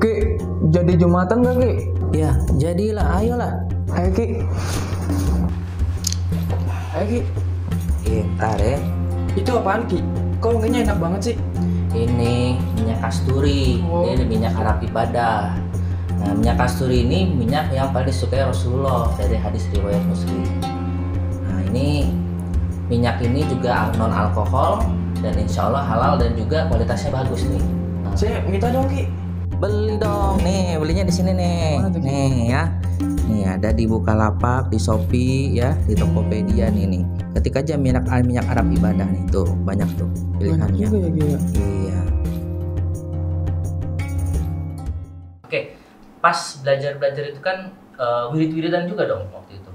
Ki, jadi Jumatan gak Ki? Ya, jadilah, ayolah. Ayo Ki. Ayo Ki. Ntar ya. Itu apaan Ki? Kok wanginya enak banget sih? Ini minyak kasturi. Oh. Ini minyak Arab ibadah. Nah, minyak kasturi ini minyak yang paling disukai Rasulullah dari hadis riwayat Muslim. Nah, ini minyak ini juga non alkohol dan insya Allah halal dan juga kualitasnya bagus nih. Nah, Saya minta dong Ki. beli dong, nih belinya di sini nih. Mana tuh, Ki? Nih ya. Nih ada di Bukalapak, di Shopee ya, di Tokopedia nih. Ketik aja minyak Arab ibadah nih, tuh banyak tuh Banyak pilihannya. juga ya Ki ya. Iya. Oke, pas belajar itu kan wirid-wiridan juga dong waktu itu.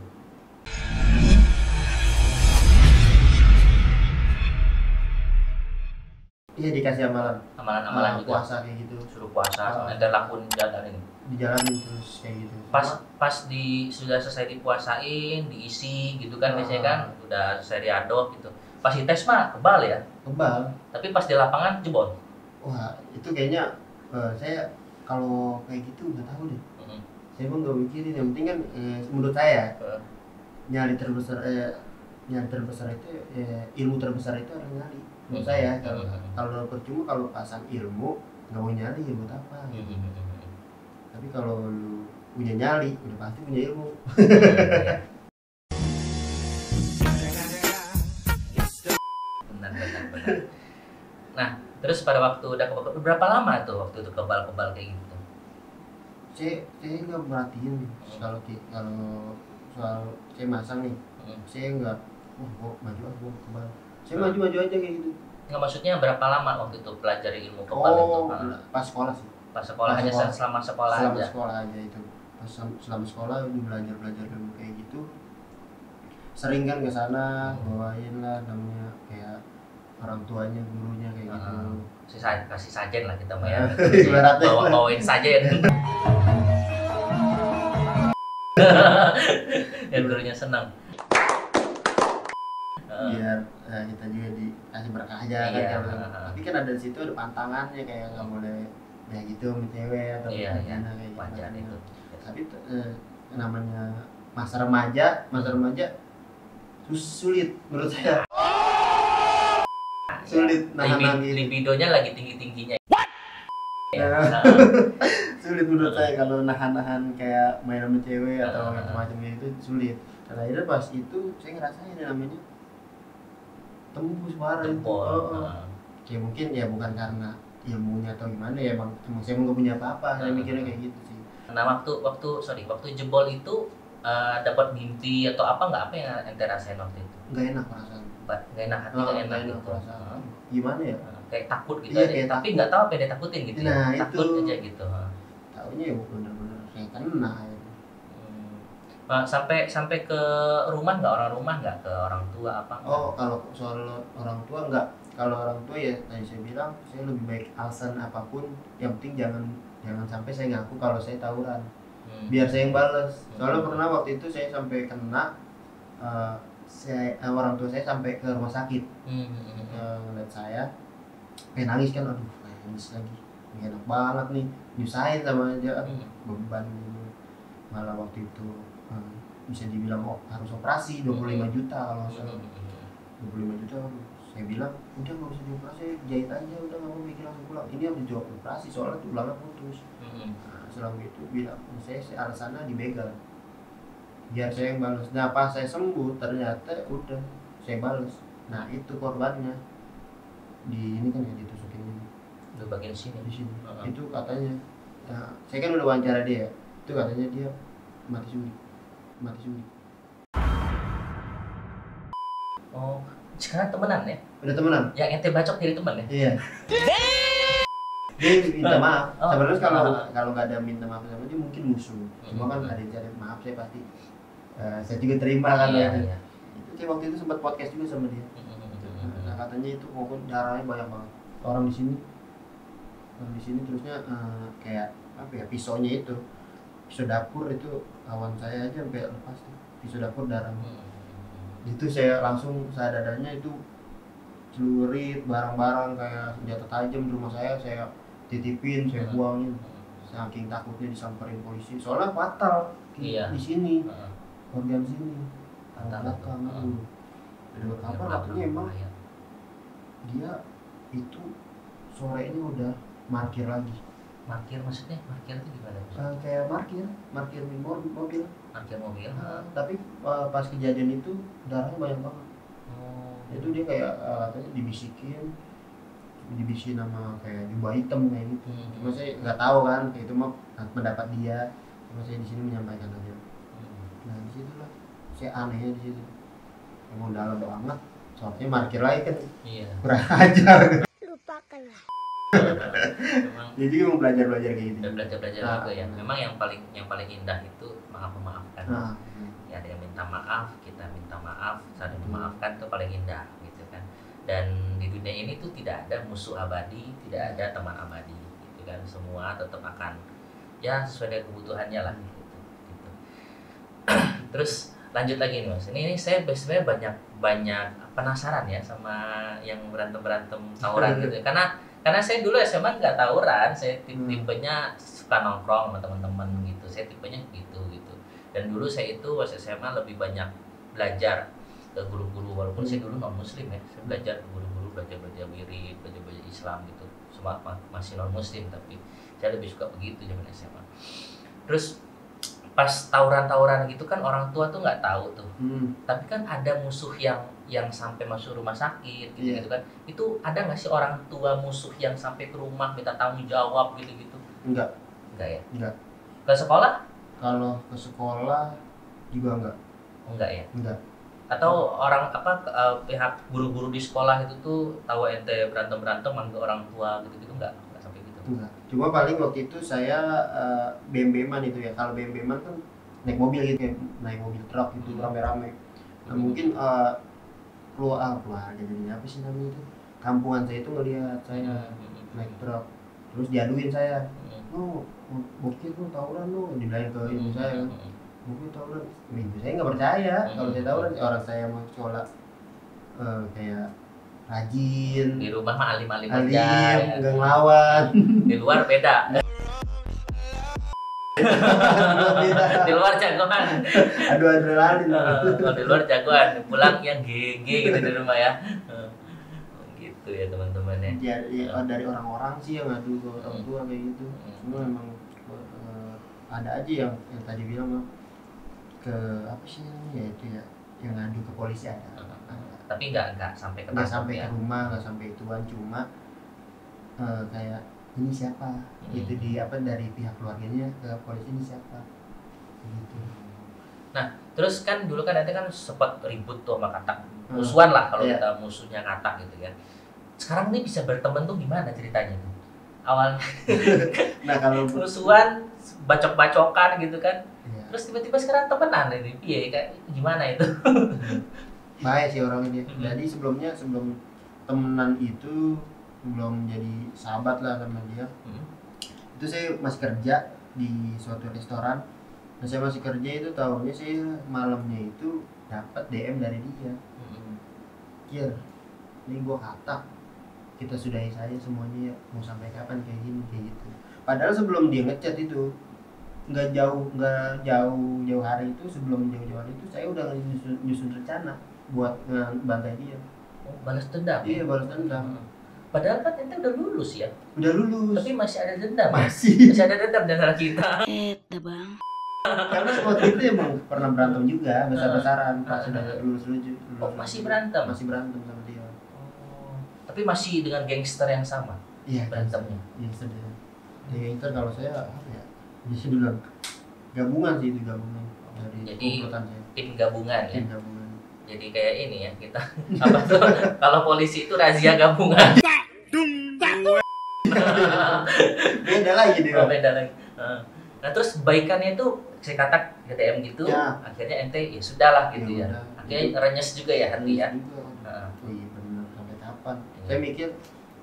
Iya, dikasih amalan. Amalan-amalan juga. Puasa kayak gitu. Suruh puasa, ada lakun jalanin. Dijalanin terus kayak gitu. Pas sudah selesai dipuasain, diisi gitu kan biasanya kan, udah selesai diaduk gitu. Pas dites mah kebal ya, Kebal. tapi pas di lapangan jebol. Wah, itu kayaknya saya kalau kayak gitu nggak tahu deh. Saya emang nggak mikirin. Yang penting kan menurut saya nyali terbesar itu ilmu terbesar itu orang nyali. Menurut saya kalau percuma kalau pasang ilmu nggak mau nyali ya buat apa? Tapi kalau lu punya nyali udah pasti punya ilmu. Benar. Nah, terus pada waktu udah kebal, berapa lama tuh waktu itu kebal kayak gitu? Saya nggak merhatiin kalau soal saya masang nih. Saya nggak gua maju kebal. Saya maju aja kayak gitu. Nggak, maksudnya berapa lama waktu itu pelajari ilmu kebal itu? Pas sekolah sih. Pas sekolah hanya selama sekolah Selama aja. sekolah aja itu. Selama sekolah udah belajar ilmu kayak gitu. Sering kan ke sana bawain lah namanya kayak orang tuanya, gurunya kayak gitu. Kasih sajen lah kita mah ya. Ibaratnya Bawain sajen. Yang gurunya senang. Biar kita juga dikasih berkah aja kan. Iya. Tapi kan ada di situ ada pantangannya kayak nggak boleh ya gitu sama cewek atau Iya. gimana kayak gitu. Wajar itu. Tapi namanya masa remaja sulit menurut saya. Sulit nahan libidonya lagi tingginya. Sulit menurut saya kalau nahan kayak main sama cewek atau macam-macam itu sulit. Dan akhirnya pas itu saya ngerasain namanya tembus parah itu. Kayak mungkin ya bukan karena ilmunya atau gimana ya, emang saya nggak punya apa-apa. Saya mikirnya kayak gitu sih. Nah, waktu jebol itu dapat mimpi atau apa yang ente rasain waktu itu? Nggak enak perasaan. Nggak enak hati, nggak enak gitu. Perasaan. Gimana ya? Kayak takut gitu Iya, aja, kayak tapi takut. nggak tahu apa yang dia takutin gitu. Nah, ya. Takut itu. aja gitu. Taunya ya bener-bener saya kena ya. Nah, sampai ke rumah nggak, orang rumah nggak, ke orang tua apa? Oh, kalau soal orang tua enggak. Kalau orang tua ya tadi saya bilang saya lebih baik alasan apapun, yang penting jangan sampai saya ngaku kalau saya tawuran. Biar saya yang bales. Soalnya pernah waktu itu saya sampai kena orang tua saya sampai ke rumah sakit. Ngeliat saya pengen nangis kan, aduh nangis lagi. Nggak enak banget nih, nyusahin sama aja beban gitu. Malah waktu itu bisa dibilang harus operasi 25 juta kalau saya 25 juta. Saya bilang udah nggak usah dioperasi, jahit aja udah, nggak mau mikir langsung pulang. Ini harus dioperasi soalnya tulangnya putus. Nah, selama itu bilang saya alasannya dibegal biar saya yang balas. Nah pas saya sembuh ternyata udah saya balas. Nah itu korbannya di ini kan ya, ditusukin ini Di bagian sini. di sini. Itu katanya saya kan udah wawancara dia, itu katanya dia mati suri. Oh, sekarang temenan ya? Udah temenan? Yang ente bacok jadi temen ya? Iya. Dia minta maaf. Sebenarnya kalau nggak ada minta maaf sama dia mungkin musuh. Cuma kan ada yang cari maaf, saya pasti saya juga terima kan. Iya. Itu saya waktu itu sempat podcast juga sama dia. Nah, katanya itu pokoknya darahnya banyak banget. Orang di sini terusnya kayak apa ya, pisaunya itu, pisau dapur itu kawan saya aja sampai lepas tuh. Pisau dapur darah. Itu saya langsung sadadanya itu celurit, barang-barang kayak senjata tajam di rumah saya titipin, saya buangin. Saking takutnya disamperin polisi. Soalnya fatal di sini. Organ sini. Belakang. Dengar kabar katanya emang dia itu sore ini udah parkir lagi. Parkir maksudnya? Parkir itu gimana? Kayak parkir mobil. Parkir mobil. Tapi pas kejadian itu darahnya banyak banget. Itu dia kayak katanya dibisikin sama kayak jubah hitam kayak gitu. Cuma saya nggak tahu kan, itu mah pendapat dia. Cuma saya di sini menyampaikan aja. Nah di situ lah, saya anehnya di situ. Emang dalam banget, soalnya parkir lagi kan. Iya. Kurang ajar. Lupakanlah. Jadi mau belajar kayak gitu. Belajar juga ya. Memang yang paling indah itu memaafkan. Ya, ada yang minta maaf, kita minta maaf, saling memaafkan itu paling indah gitu kan. Dan di dunia ini tuh tidak ada musuh abadi, tidak ada teman abadi gitu kan. Semua tetap akan ya sesuai dengan kebutuhannya lah gitu. Terus lanjut lagi nih Mas. Ini saya sebenarnya banyak penasaran ya sama yang berantem tawuran gitu. Karena saya dulu SMA nggak tawuran, saya tipenya suka nongkrong sama teman-teman gitu. Saya tipenya gitu. Dan dulu saya itu pas SMA lebih banyak belajar ke guru-guru, walaupun saya dulu non muslim ya. Saya belajar ke guru-guru, belajar wirid, belajar Islam gitu. Semua masih non muslim, tapi saya lebih suka begitu zaman SMA. Terus pas tawuran gitu kan orang tua tuh nggak tahu tuh. Tapi kan ada musuh yang sampai masuk rumah sakit gitu kan. Itu ada nggak sih orang tua musuh yang sampai ke rumah minta tanggung jawab gitu? Enggak ya? Enggak. Ke sekolah? Kalau ke sekolah juga enggak. Enggak ya? Enggak. Atau orang pihak guru-guru di sekolah itu tuh tahu ente berantem manggil orang tua gitu enggak sampai gitu? Enggak. Cuma paling waktu itu saya bem-beman itu ya. Kalau bem-beman kan naik mobil gitu ya, naik mobil truk gitu rame-rame. Nah, mungkin keluarga jadi apa sih namanya itu? Kampungan saya itu ngelihat saya naik truk. Terus diaduin saya. Bukit lu tawuran lu, dibilangin ke ibu saya kan. Bukit tawuran. Ibu saya nggak percaya kalau saya tawuran. Orang saya mau sekolah kayak rajin. Di rumah mah alim-alim aja. Nggak ngelawan. Di luar beda. Di luar jagoan. Aduh adrenalin. Kalau di luar jagoan, pulang yang GG gitu di rumah ya. Gitu ya teman-teman ya. Dari orang-orang sih yang ngadu ke orang tua kayak gitu. Cuma memang ada aja yang tadi bilang mah ke apa sih namanya itu ya, yang ngadu ke polisi ada. Tapi nggak sampai ke rumah, nggak sampai ituan, cuma kayak ini siapa itu dari pihak keluarganya ke polisi, ini siapa gitu. Nah terus kan dulu kan nanti kan sempat ribut tuh sama Katak, musuhan lah kalau kita musuhnya Katak gitu kan. Sekarang ini bisa berteman tuh gimana ceritanya tuh awalnya? Nah kalau musuhan bacok-bacokan gitu kan, terus tiba-tiba sekarang temenan ini, iya kayak gimana itu? Baik sih orang ini. Jadi sebelum temenan itu, belum jadi sahabat lah sama dia. Itu saya masih kerja di suatu restoran. Nah saya masih kerja itu tahunya saya malamnya itu dapat DM dari dia. Kir, ini gua Katak, kita sudahi saja semuanya ya, mau sampai kapan kayak gini kayak gitu. Padahal sebelum dia ngechat itu nggak jauh hari itu, sebelum jauh hari itu saya udah nyusun rencana buat ngebantai dia. Balas dendam? Iya, balas dendam. Padahal kan ente udah lulus ya? Udah lulus. Tapi masih ada dendam? Masih ada dendam di antara kita. Bang. Karena waktu itu emang pernah berantem juga, besar-besaran pas sudah lulus. Masih berantem? Masih berantem sama dia. Tapi masih dengan gangster yang sama? Iya, berantemnya? Gangster dia. Gangster kalau saya apa ya? Bisa bilang gabungan sih, itu gabungan. Jadi tim gabungan ya? Tim gabungan. Jadi kayak ini ya, kita apa tuh kalau polisi itu razia gabungan. Beda lagi dia. Beda lagi. Nah terus baikannya itu saya kata GTM gitu, akhirnya ente ya sudahlah gitu ya. Akhirnya renyes juga ya hati ya. Oh iya benar, sampai kapan? Saya mikir,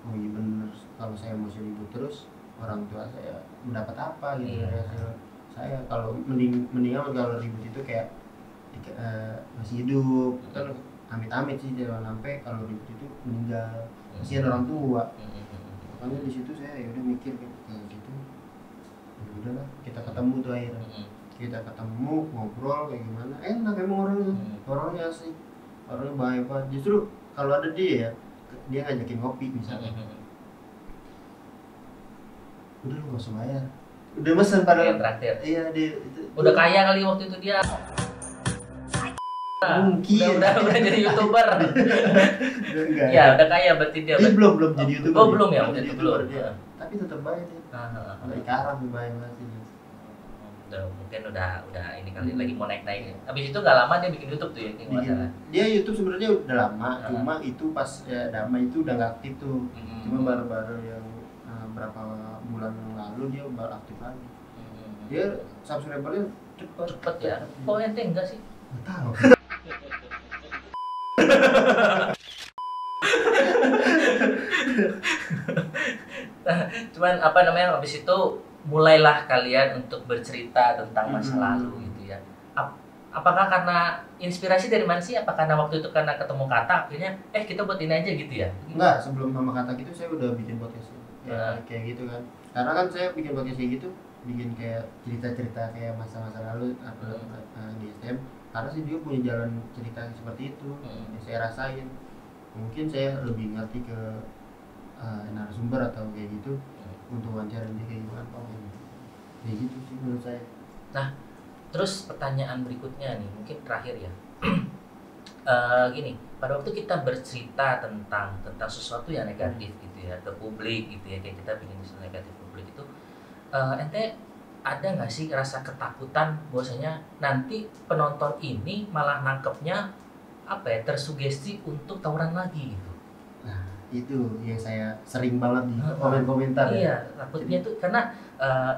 oh iya benar, kalau saya masih ribut terus, orang tua saya mendapat apa gitu dari hasil saya. Kalau mendingan kalau ribut itu kayak masih hidup kan, amit-amit sih jangan sampai kalau ribut itu meninggal, kasihan orang tua. Makanya di situ saya ya udah mikir kayak gitu, ya udahlah kita ketemu tuh akhirnya, kita ketemu ngobrol kayak gimana, enak emang orangnya asik, orangnya baik banget. Justru kalau ada dia ngajakin ngopi misalnya, udah lu gak usah bayar, udah mesen pada traktir. Iya dia udah kaya kali waktu itu dia. Mungkin udah jadi YouTuber. Enggak. Ya, udah kaya berarti dia. Belum jadi YouTuber. Oh, belum ya, waktu itu belum. Tapi tetap baik dia. Dari Karang baik banget dia. Mungkin udah ini kali lagi mau naik. Habis itu gak lama dia bikin YouTube tuh ya, kayak masalah. Dia YouTube sebenarnya udah lama, cuma itu pas ya Damai itu udah nggak aktif tuh. Cuma baru-baru yang berapa bulan yang lalu dia baru aktif lagi. Dia subscribernya cepet ya. Kok ente enggak sih? Nggak tahu. Cuman habis itu mulailah kalian untuk bercerita tentang masa lalu gitu ya. Apakah karena inspirasi dari mana sih? Apa karena waktu itu karena ketemu Kata akhirnya kita buat ini aja gitu ya? Enggak, sebelum sama Kata gitu saya udah bikin podcast ya, kayak gitu kan. Karena kan saya bikin podcast kayak gitu, bikin kayak cerita-cerita kayak masa-masa lalu di STM. Karena sih dia punya jalan cerita seperti itu yang saya rasain. Mungkin saya lebih ngerti ke narasumber atau kayak gitu untuk wawancara dia kayak gimana, kayak gitu sih menurut saya. Nah, terus pertanyaan berikutnya nih, mungkin terakhir ya. Gini, pada waktu kita bercerita tentang sesuatu yang negatif gitu ya ke publik gitu ya, kayak kita bikin sesuatu negatif publik itu, ente ada nggak sih rasa ketakutan bahwasanya nanti penonton ini malah nangkepnya tersugesti untuk tawuran lagi gitu? Nah itu yang saya sering banget di komentar iya, takutnya tuh karena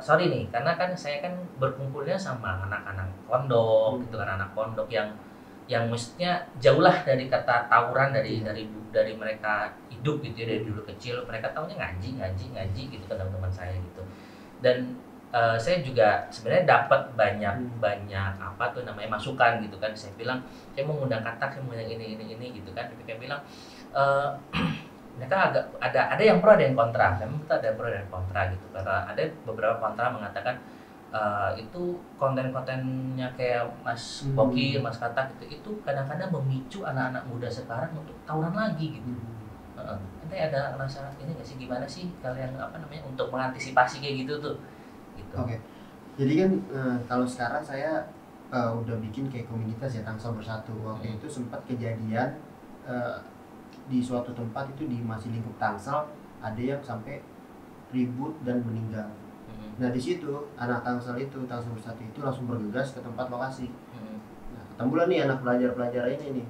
sorry nih, karena kan saya kan berkumpulnya sama anak-anak pondok gitu kan, anak pondok yang maksudnya jauh lah dari kata tawuran dari mereka hidup gitu ya, dari dulu kecil mereka taunya ngaji gitu kan teman-teman saya gitu. Dan saya juga sebenarnya dapat banyak masukan gitu kan. Saya bilang saya mau ngundang Kata, saya mau yang ini gitu kan. Tapi saya bilang mereka ada yang pro ada yang kontra. Memang kita ada pro dan kontra gitu. Karena ada beberapa kontra mengatakan itu konten-kontennya kayak Mas Boki, Mas Kata gitu, itu kadang-kadang memicu anak-anak muda sekarang untuk tawuran lagi gitu. Nanti ada rasa ini nggak sih, gimana sih kalian untuk mengantisipasi kayak gitu tuh? Gitu. Oke. Jadi kan kalau sekarang saya udah bikin kayak komunitas ya, Tangsel Bersatu. Waktu itu sempat kejadian di suatu tempat itu di masih lingkup Tangsel, ada yang sampai ribut dan meninggal. Nah di situ anak Tangsel Bersatu itu langsung bergegas ke tempat lokasi. Nah ketemulah nih anak pelajar ini nih,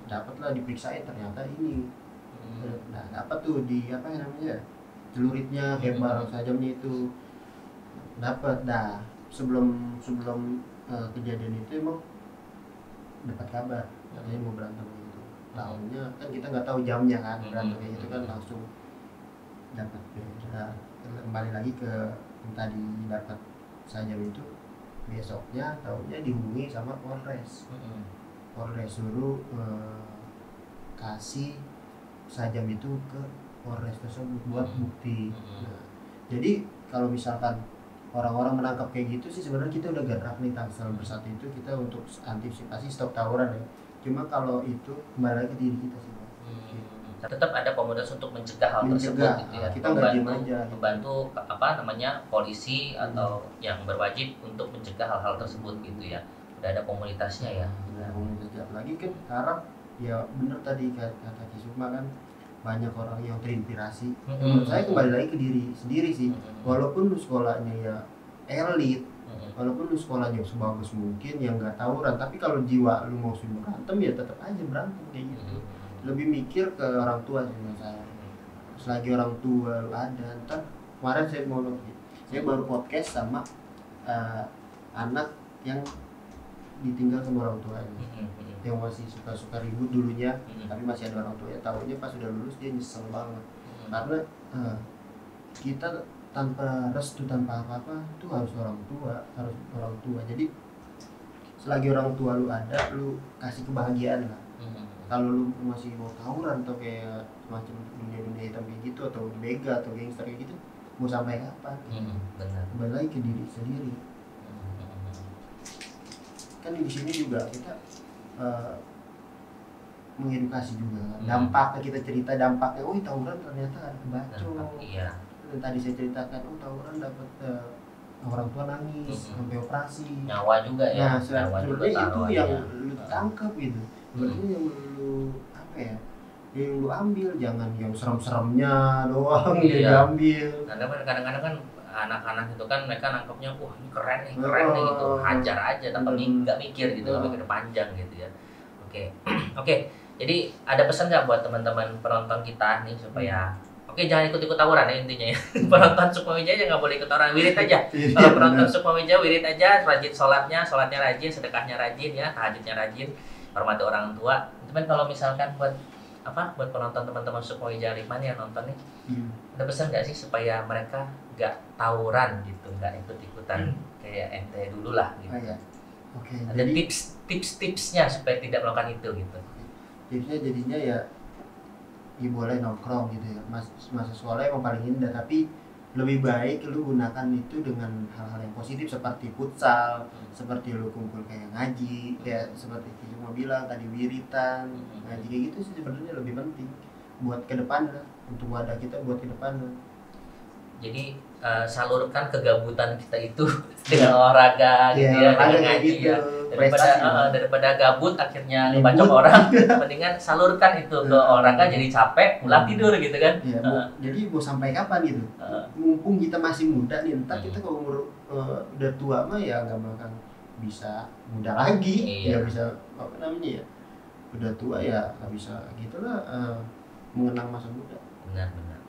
dapatlah diperiksain ternyata ini. Nah dapat tuh di celuritnya kayak barang sajamnya itu dapat. Nah sebelum kejadian itu emang dapat kabar katanya mau berantem gitu. Tahunya kan kita nggak tahu jamnya kan, berantem kayak gitu kan langsung dapat. Nah, kembali lagi ke yang tadi dapat sajam itu, besoknya tahunya dihubungi sama Polres. Polres suruh kasih sajam itu ke Polres tersebut buat bukti. Nah, jadi kalau misalkan orang-orang menangkap kayak gitu sih sebenarnya kita udah gerak nih Tangsel Bersatu itu kita untuk antisipasi stop tawuran ya. Cuma kalau itu kembali lagi ke diri kita sih. Tetap ada komunitas untuk mencegah hal tersebut gitu ya. Kita nggak diem aja. Membantu polisi atau yang berwajib untuk mencegah hal-hal tersebut gitu ya. Udah ada komunitasnya ya. Nah, komunitas lagi kan sekarang ya bener tadi kata Kisuma kan banyak orang yang terinspirasi. Menurut saya kembali lagi ke diri sendiri sih. Walaupun lu sekolahnya ya elit, walaupun lu sekolahnya sebagus mungkin yang nggak tawuran, tapi kalau jiwa lu mau berantem ya tetap aja berantem kayak gitu. Lebih mikir ke orang tua sih menurut saya. Selagi orang tua lu ada, ntar kemarin saya baru podcast sama anak yang ditinggal sama orang tuanya, yang masih suka ribut dulunya, tapi masih ada orang tuanya. Tahunya pas sudah lulus dia nyesel banget, karena kita tanpa restu, tanpa apa-apa itu harus orang tua. Jadi selagi orang tua lu ada, lu kasih kebahagiaan lah. kalau lu masih mau tawuran atau kayak macam dunia hitam kayak gitu atau bega atau gangster kayak gitu, mau sampai kapan? Benar. Kembali lagi ke diri sendiri. Kan di sini juga kita mengedukasi juga. Dampaknya kita cerita dampaknya, oh tawuran ternyata ada kebacok. Iya. Dan tadi saya ceritakan, oh tawuran dapat orang tua nangis sampai operasi. Nyawa juga ya. Nah, sebenarnya itu yang ya. lu tangkap gitu. Sebenarnya yang lu apa ya? Yang lu ambil, jangan yang serem-seremnya doang yang diambil. Karena kadang-kadang kan anak-anak itu kan mereka nangkapnya, wah ini keren nih gitu, hajar aja tanpa nggak mikir gitu, mikir panjang gitu ya. Oke. Jadi ada pesan nggak buat teman-teman penonton kita nih supaya jangan ikut-ikut tawuran ya intinya ya. Penonton Sukmawijaya nggak boleh ikut tawuran, wirid aja. Kalau penonton Sukmawijaya wirid aja, rajin sholatnya rajin, sedekahnya rajin ya, tahajudnya rajin, hormati orang tua. Cuman kalau misalkan buat penonton teman-teman Sukmawijaya Hikmah yang nonton nih, ada pesan nggak sih supaya mereka nggak tawuran gitu, nggak ikut-ikutan kayak ente dulu lah gitu. Ada tips-tipsnya supaya tidak melakukan itu gitu. Tipsnya jadinya ya boleh nongkrong gitu ya, masa sekolah emang paling indah, tapi lebih baik lu gunakan itu dengan hal-hal yang positif seperti futsal, seperti lu kumpul kayak ngaji, kayak seperti cuma bilang tadi wiritan, ngaji kayak gitu sih sebenarnya lebih penting buat ke depan, untuk wadah kita buat ke depan. Jadi salurkan kegabutan kita itu dengan olahraga gitu ya, dengan ngaji gitu. Ya. Daripada gabut akhirnya ngebacok orang, mendingan salurkan itu ke olahraga, jadi capek pulang tidur gitu kan. Ya, jadi mau sampai kapan gitu? Mumpung kita masih muda nih, ntar kita kalau umur udah tua mah ya nggak bakal bisa muda lagi. Ya bisa apa namanya ya, udah tua ya nggak bisa gitulah mengenang masa muda. Benar.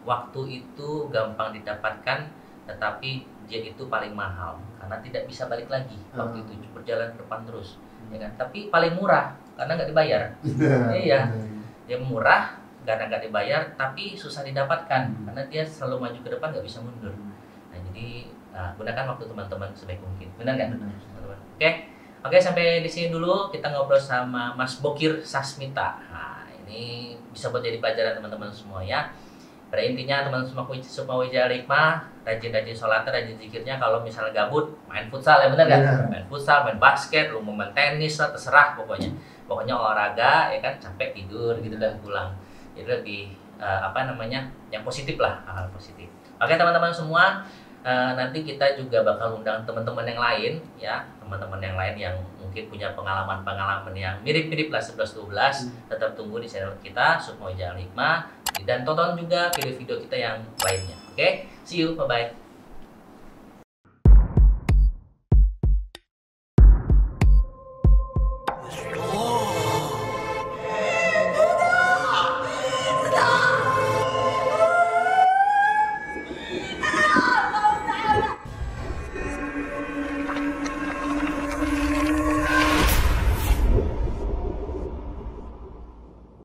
Waktu itu gampang didapatkan, tetapi dia itu paling mahal karena tidak bisa balik lagi. Waktu itu berjalan ke depan terus, ya kan? Tapi paling murah karena nggak dibayar. Iya, dia murah karena nggak dibayar, tapi susah didapatkan karena dia selalu maju ke depan, nggak bisa mundur. Nah, jadi gunakan waktu teman-teman sebaik mungkin. Benar nggak, teman-teman? Oke, sampai di sini dulu kita ngobrol sama Mas Bokir Sasmita. Nah, ini bisa buat jadi pelajaran teman-teman semua ya. Pada intinya teman-teman Sukmawijaya Hikmah, rajin-rajin sholatnya, rajin zikirnya. Kalau misalnya gabut, main futsal ya, bener kan? Main futsal, main basket, lu mau main tenis lah, terserah pokoknya. Pokoknya olahraga ya kan, capek tidur gitu dan pulang. Jadi lebih yang positif lah, hal positif. Oke teman-teman semua, nanti kita juga bakal undang teman-teman yang lain ya, teman-teman yang lain yang mungkin punya pengalaman yang mirip-mirip lah 11-12. Tetap tunggu di channel kita Sukmawijaya Hikmah, dan tonton juga video-video kita yang lainnya. Oke, see you, bye-bye.